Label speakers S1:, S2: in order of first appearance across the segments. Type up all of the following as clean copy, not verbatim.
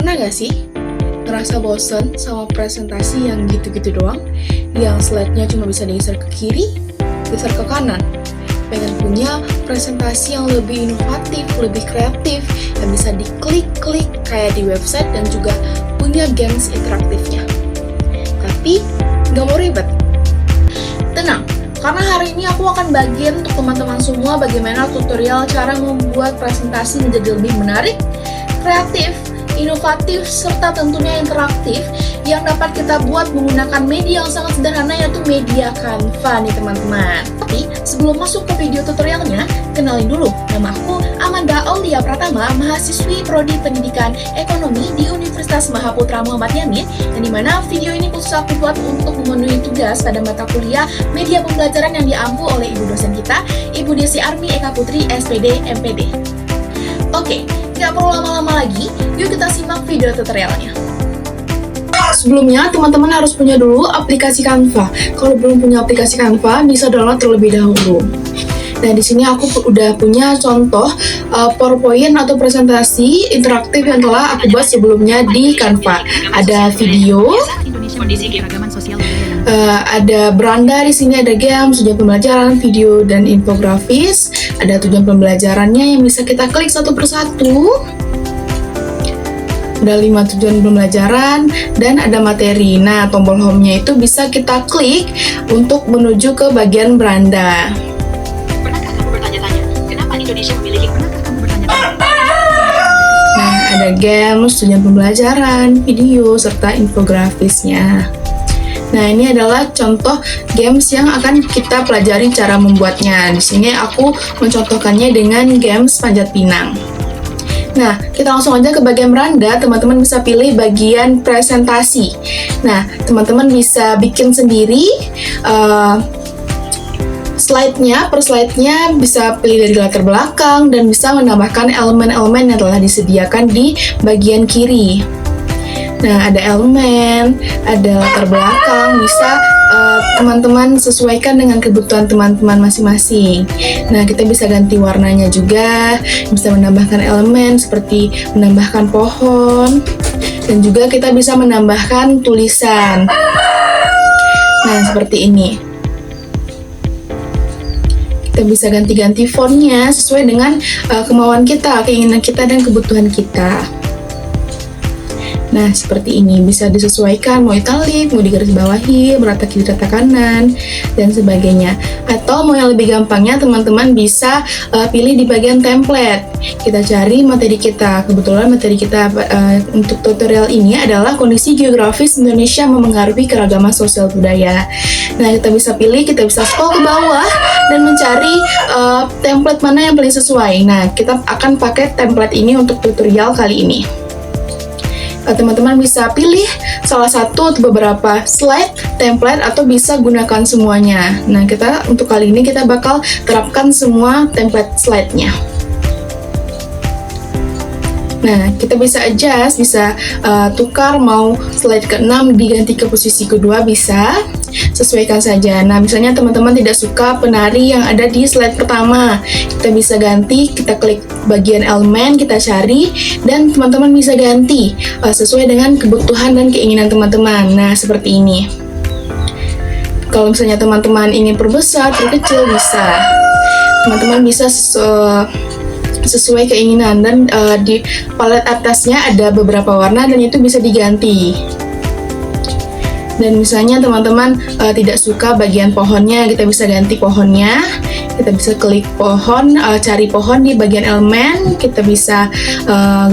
S1: Pernah gak sih ngerasa bosen sama presentasi yang gitu-gitu doang? Yang slide-nya cuma bisa digeser ke kiri, geser ke kanan. Pengen punya presentasi yang lebih inovatif, lebih kreatif, yang bisa diklik-klik kayak di website dan juga punya games interaktifnya. Tapi gak mau ribet. Tenang, karena hari ini aku akan bagiin untuk teman-teman semua bagaimana tutorial cara membuat presentasi menjadi lebih menarik, kreatif, inovatif, serta tentunya interaktif yang dapat kita buat menggunakan media yang sangat sederhana, yaitu media Canva nih teman-teman. Tapi sebelum masuk ke video tutorialnya, kenalin dulu, nama aku Amanda Aulia Pratama, mahasiswi Prodi Pendidikan Ekonomi di Universitas Mahaputra Muhammad Yamin, yang dimana video ini khusus aku buat untuk memenuhi tugas pada mata kuliah media pembelajaran yang diampu oleh ibu dosen kita, Ibu Desi Armi Eka Putri, SPD, MPD. Oke, nggak perlu lama-lama lagi, yuk kita simak video tutorialnya. Sebelumnya, teman-teman harus punya dulu aplikasi Canva. Kalau belum punya aplikasi Canva, bisa download terlebih dahulu. Nah, di sini aku udah punya contoh PowerPoint atau presentasi interaktif yang telah aku buat sebelumnya di Canva. Ada video, ada beranda di sini, ada game, tujuan pembelajaran, video dan infografis. Ada tujuan pembelajarannya yang bisa kita klik satu persatu. Ada 5 tujuan pembelajaran dan ada materi. Nah, tombol home-nya itu bisa kita klik untuk menuju ke bagian beranda.
S2: Pernahkah kamu bertanya-tanya, kenapa Indonesia memiliki?
S1: Nah, ada games, tujuan pembelajaran, video, serta infografisnya. Nah, ini adalah contoh games yang akan kita pelajari cara membuatnya. Di sini aku mencontohkannya dengan games panjat pinang. Nah, kita langsung aja ke bagian beranda. Teman-teman bisa pilih bagian presentasi. Nah, teman-teman bisa bikin sendiri slide-nya, per slide-nya bisa pilih dari latar belakang dan bisa menambahkan elemen-elemen yang telah disediakan di bagian kiri. Nah, ada elemen, ada latar belakang, bisa teman-teman sesuaikan dengan kebutuhan teman-teman masing-masing. Nah, kita bisa ganti warnanya juga, bisa menambahkan elemen seperti menambahkan pohon, dan juga kita bisa menambahkan tulisan. Nah, seperti ini. Kita bisa ganti-ganti fontnya sesuai dengan kemauan kita, keinginan kita, dan kebutuhan kita. Nah, seperti ini bisa disesuaikan, mau italik, mau digarisbawahi, merata kiri, rata kanan, dan sebagainya. Atau mau yang lebih gampangnya, teman-teman bisa pilih di bagian template. Kita cari materi kita. Kebetulan materi kita untuk tutorial ini adalah kondisi geografis Indonesia memengaruhi keragaman sosial budaya. Nah, kita bisa pilih, kita bisa scroll ke bawah dan mencari template mana yang paling sesuai. Nah, kita akan pakai template ini untuk tutorial kali ini. Teman-teman bisa pilih salah satu atau beberapa slide, template, atau bisa gunakan semuanya. Nah, kita untuk kali ini kita bakal terapkan semua template slide-nya. Nah, kita bisa adjust, bisa tukar mau slide ke-6 diganti ke posisi kedua, bisa sesuaikan saja. Nah, misalnya teman-teman tidak suka penari yang ada di slide pertama, kita bisa ganti, kita klik bagian elemen, kita cari, dan teman-teman bisa ganti sesuai dengan kebutuhan dan keinginan teman-teman. Nah, seperti ini. Kalau misalnya teman-teman ingin perbesar, perkecil, bisa. Teman-teman bisa sesuai keinginan, dan di palet atasnya ada beberapa warna dan itu bisa diganti. Dan misalnya teman-teman tidak suka bagian pohonnya, kita bisa ganti pohonnya. Kita bisa klik pohon, cari pohon di bagian elemen, kita bisa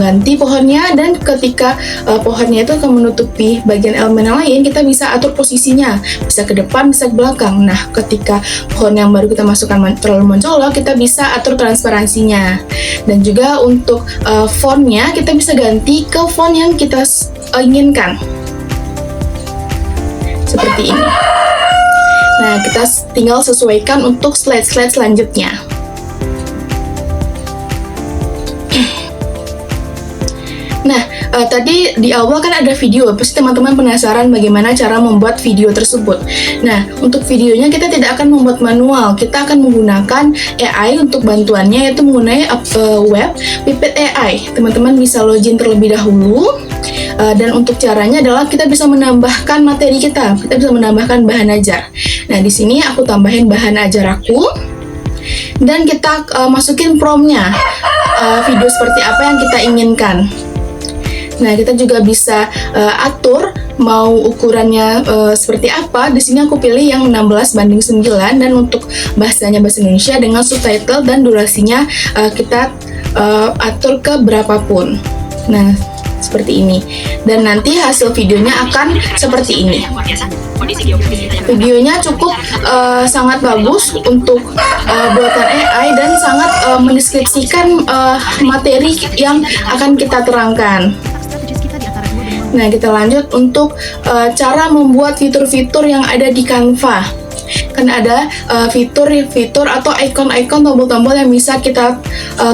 S1: ganti pohonnya, dan ketika pohonnya itu akan menutupi bagian elemen yang lain, kita bisa atur posisinya, bisa ke depan, bisa ke belakang. Nah, ketika pohon yang baru kita masukkan terlalu mencolok, kita bisa atur transparansinya. Dan juga untuk fontnya, kita bisa ganti ke font yang kita inginkan. Seperti ini. Nah, kita tinggal sesuaikan untuk slide-slide selanjutnya. Nah, tadi di awal kan ada video, pasti teman-teman penasaran bagaimana cara membuat video tersebut. Nah, untuk videonya kita tidak akan membuat manual, kita akan menggunakan AI untuk bantuannya, yaitu menggunakan web Pipit AI. Teman-teman bisa login terlebih dahulu, Dan untuk caranya adalah kita bisa menambahkan materi kita bisa menambahkan bahan ajar. Nah, di sini aku tambahin bahan ajar aku, dan kita masukin promptnya, video seperti apa yang kita inginkan. Nah, kita juga bisa atur mau ukurannya seperti apa. Di sini aku pilih yang 16:9, dan untuk bahasanya bahasa Indonesia dengan subtitle, dan durasinya kita atur ke berapapun. Nah, seperti ini. Dan nanti hasil videonya akan seperti ini.
S2: Luar biasa. Kondisi geografis kita yang
S1: Videonya cukup sangat bagus untuk buatan AI, dan sangat mendeskripsikan materi yang akan kita terangkan. Nah, kita lanjut untuk cara membuat fitur-fitur yang ada di Canva. Kan ada fitur-fitur atau ikon-ikon tombol-tombol yang bisa kita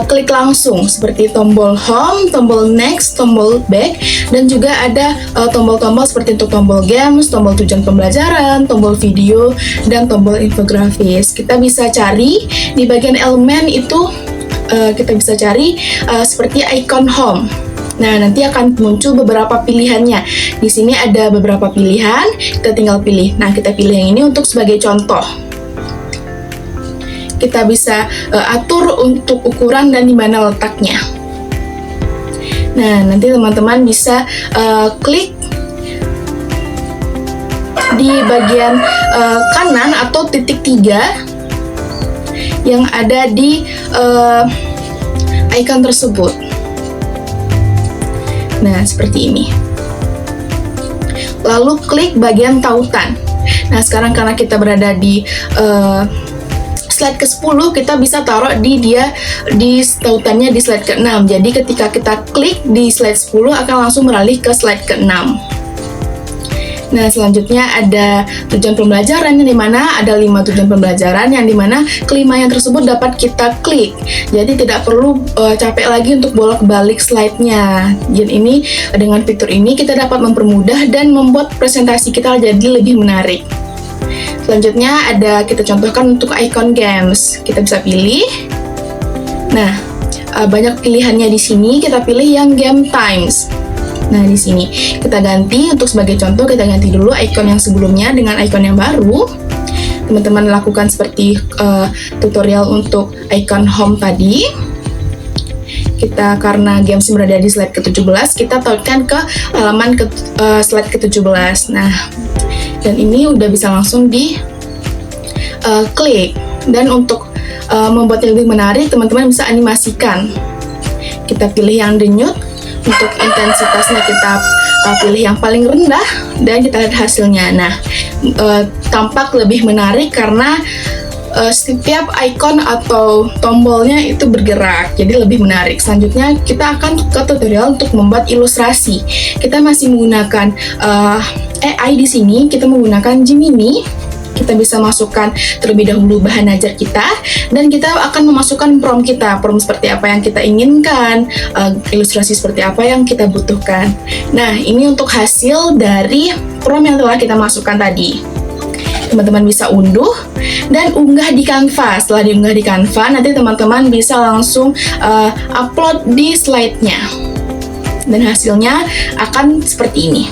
S1: klik langsung, seperti tombol home, tombol next, tombol back, dan juga ada tombol-tombol seperti untuk tombol games, tombol tujuan pembelajaran, tombol video, dan tombol infografis. Kita bisa cari di bagian elemen itu, kita bisa cari seperti icon home. Nah, nanti akan muncul beberapa pilihannya. Di sini ada beberapa pilihan, kita tinggal pilih. Nah, kita pilih yang ini untuk sebagai contoh. Kita bisa atur untuk ukuran dan di mana letaknya. Nah, nanti teman-teman bisa klik di bagian kanan atau titik 3 yang ada di icon tersebut. Nah, seperti ini. Lalu klik bagian tautan. Nah, sekarang karena kita berada di slide ke-10, kita bisa taruh di tautannya di slide ke-6. Jadi ketika kita klik di slide 10 akan langsung beralih ke slide ke-6. Nah, selanjutnya ada tujuan pembelajaran, yang dimana ada 5 tujuan pembelajaran, yang dimana kelima yang tersebut dapat kita klik. Jadi tidak perlu capek lagi untuk bolak-balik slide-nya. Dan ini, dengan fitur ini kita dapat mempermudah dan membuat presentasi kita jadi lebih menarik. Selanjutnya ada, kita contohkan untuk icon games. Kita bisa pilih. Nah, banyak pilihannya di sini. Kita pilih yang game times. Nah, di sini kita ganti, untuk sebagai contoh kita ganti dulu icon yang sebelumnya dengan icon yang baru. Teman-teman lakukan seperti tutorial untuk icon home tadi. Kita, karena games berada di slide ke-17, kita tautkan ke halaman slide ke-17. Nah, dan ini udah bisa langsung di klik. Dan untuk membuatnya lebih menarik, teman-teman bisa animasikan. Kita pilih yang denyut. Untuk intensitasnya kita pilih yang paling rendah, dan kita lihat hasilnya. Nah, tampak lebih menarik karena setiap icon atau tombolnya itu bergerak, jadi lebih menarik. Selanjutnya kita akan ke tutorial untuk membuat ilustrasi. Kita masih menggunakan AI di sini. Kita menggunakan Gemini. Kita bisa masukkan terlebih dahulu bahan ajar kita, dan kita akan memasukkan prompt kita, prompt seperti apa yang kita inginkan, ilustrasi seperti apa yang kita butuhkan. Nah, ini untuk hasil dari prompt yang telah kita masukkan tadi. Teman-teman bisa unduh dan unggah di Canva. Setelah diunggah di Canva, nanti teman-teman bisa langsung upload di slide-nya, dan hasilnya akan seperti ini.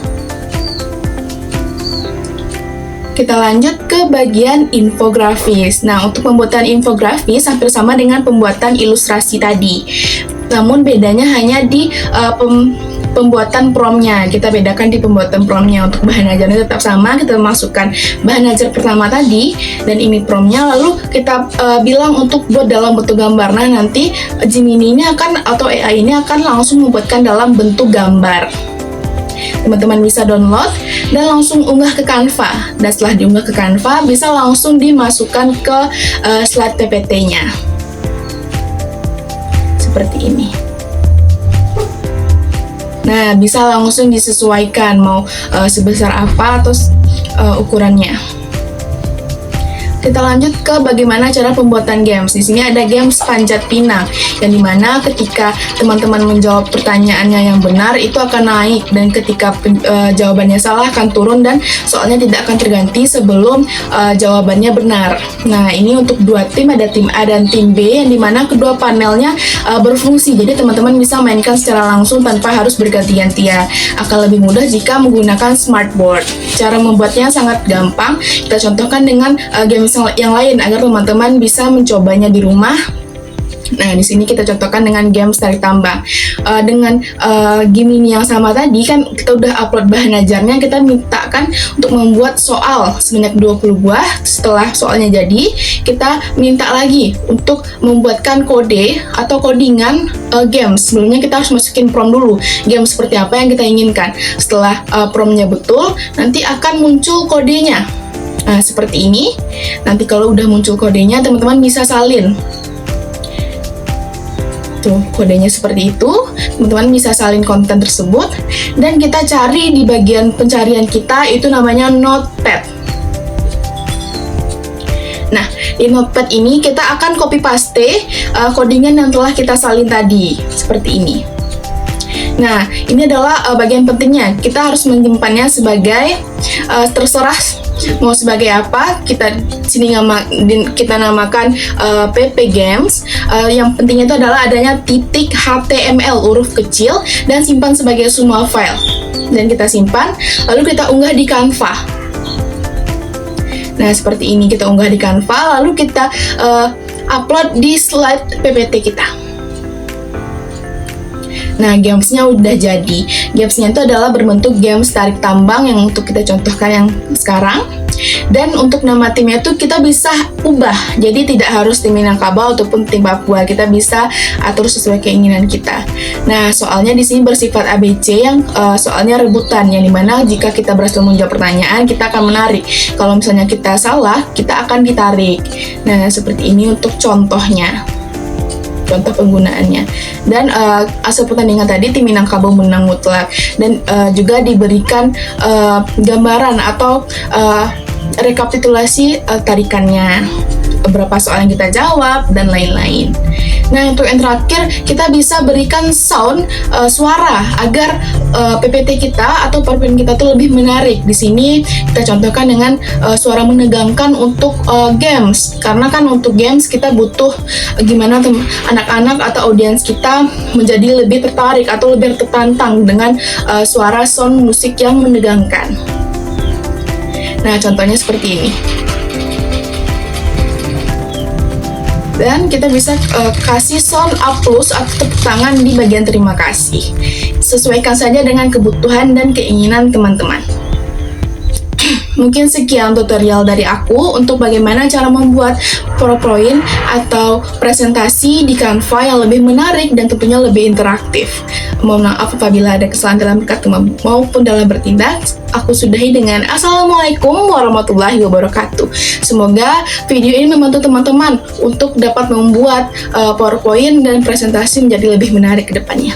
S1: Kita lanjut ke bagian infografis. Nah, untuk pembuatan infografis hampir sama dengan pembuatan ilustrasi tadi. Namun bedanya hanya di pembuatan promptnya. Kita bedakan di pembuatan promptnya. Untuk bahan ajarnya tetap sama, kita masukkan bahan ajar pertama tadi, dan ini promptnya. Lalu kita bilang untuk buat dalam bentuk gambar. Nah, nanti Gemini ini akan, atau AI ini akan langsung membuatkan dalam bentuk gambar. Teman-teman bisa download dan langsung unggah ke Canva. Dan setelah diunggah ke Canva, bisa langsung dimasukkan ke slide PPT-nya. Seperti ini. Nah, bisa langsung disesuaikan mau sebesar apa atau ukurannya. Kita lanjut ke bagaimana cara pembuatan games. Di sini ada games panjat pinang, yang dimana ketika teman-teman menjawab pertanyaannya yang benar itu akan naik, dan ketika jawabannya salah akan turun dan soalnya tidak akan terganti sebelum jawabannya benar. Nah, ini untuk dua tim, ada tim A dan tim B, yang dimana kedua panelnya berfungsi. Jadi teman-teman bisa mainkan secara langsung tanpa harus berganti-gantian. Akan lebih mudah jika menggunakan smartboard. Cara membuatnya sangat gampang. Kita contohkan dengan games yang lain agar teman-teman bisa mencobanya di rumah. Nah, di sini kita contohkan dengan games tarik tambang. Dengan game ini yang sama tadi kan kita udah upload bahan ajarnya, kita mintakan untuk membuat soal sebanyak 20 buah. Setelah soalnya jadi, kita minta lagi untuk membuatkan kode atau codingan games. Sebelumnya kita harus masukin prompt dulu, game seperti apa yang kita inginkan. Setelah promptnya betul, nanti akan muncul kodenya. Nah, seperti ini. Nanti kalau udah muncul kodenya, teman-teman bisa salin. Tuh, kodenya seperti itu. Teman-teman bisa salin konten tersebut. Dan kita cari di bagian pencarian kita, itu namanya Notepad. Nah, di Notepad ini kita akan copy paste codingan yang telah kita salin tadi. Seperti ini. Nah, ini adalah bagian pentingnya. Kita harus menyimpannya sebagai terserah mau sebagai apa. Kita namakan PP Games. Yang pentingnya itu adalah adanya titik HTML huruf kecil dan simpan sebagai semua file. Dan kita simpan, lalu kita unggah di Canva. Nah, seperti ini kita unggah di Canva, lalu kita upload di slide PPT kita. Nah, gamesnya udah jadi. Gamesnya itu adalah berbentuk games tarik tambang yang untuk kita contohkan yang sekarang. Dan untuk nama timnya itu kita bisa ubah. Jadi tidak harus tim Minangkabau ataupun tim Papua. Kita bisa atur sesuai keinginan kita. Nah, soalnya di sini bersifat ABC yang soalnya rebutan, yang dimana jika kita berhasil menjawab pertanyaan, kita akan menarik. Kalau misalnya kita salah, kita akan ditarik. Nah, seperti ini untuk contohnya. Contoh penggunaannya. Dan hasil pertandingan tadi tim Minangkabau menang mutlak, dan juga diberikan gambaran atau rekapitulasi tarikannya, berapa soal yang kita jawab dan lain-lain. Nah, untuk yang terakhir kita bisa berikan sound suara agar PPT kita atau PowerPoint kita tuh lebih menarik. Di sini kita contohkan dengan suara menegangkan untuk games, karena kan untuk games kita butuh gimana anak-anak atau audiens kita menjadi lebih tertarik atau lebih tertantang dengan suara sound musik yang menegangkan. Nah, contohnya seperti ini. Dan kita bisa kasih sound applause atau tepuk tangan di bagian terima kasih. Sesuaikan saja dengan kebutuhan dan keinginan teman-teman. Mungkin sekian tutorial dari aku untuk bagaimana cara membuat PowerPoint atau presentasi di Canva yang lebih menarik dan tentunya lebih interaktif. Mohon maaf apabila ada kesalahan dalam berkata maupun dalam bertindak. Aku sudahi dengan Assalamualaikum warahmatullahi wabarakatuh. Semoga video ini membantu teman-teman untuk dapat membuat PowerPoint dan presentasi menjadi lebih menarik ke depannya.